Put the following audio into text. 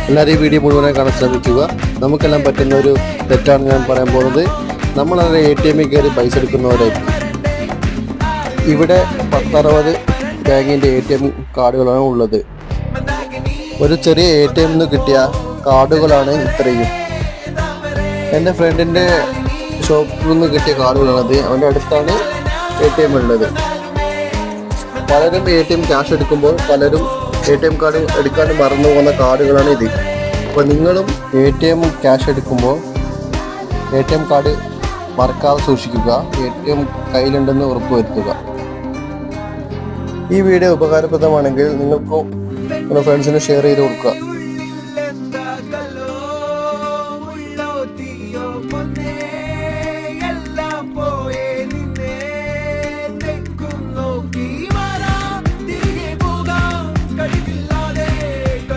എല്ലാവരും ഈ വീഡിയോ മുഴുവനായി കാണാൻ ശ്രമിക്കുക. നമുക്കെല്ലാം പറ്റുന്ന ഒരു തെറ്റാണ് ഞാൻ പറയാൻ പോകുന്നത്. നമ്മളത് ATM-ൽ കയറി പൈസ എടുക്കുന്നവരായിരിക്കും. ഇവിടെ 10-60 ബാങ്കിൻ്റെ ATM കാർഡുകളാണ് ഉള്ളത്. ഒരു ചെറിയ ATM-ൽ നിന്ന് കിട്ടിയ കാർഡുകളാണ് ഇത്രയും. എൻ്റെ ഫ്രണ്ടിൻ്റെ ഷോപ്പിൽ നിന്ന് കിട്ടിയ കാർഡുകളാണത്. അവൻ്റെ അടുത്താണ് ATM ഉള്ളത്. പലരും ATM ക്യാഷ് എടുക്കുമ്പോൾ പലരും ATM കാർഡ് എടുക്കാൻ മറന്നു പോകുന്ന കാർഡുകളാണ് ഇത്. അപ്പോൾ നിങ്ങളും ATM ക്യാഷ് എടുക്കുമ്പോൾ ATM കാർഡ് മറക്കാതെ സൂക്ഷിക്കുക. ATM കയ്യിലുണ്ടെന്ന് ഉറപ്പുവരുത്തുക. ഈ വീഡിയോ ഉപകാരപ്രദമാണെങ്കിൽ നിങ്ങൾക്കും നിങ്ങളുടെ ഫ്രണ്ട്സിന് ഷെയർ ചെയ്ത് കൊടുക്കുക.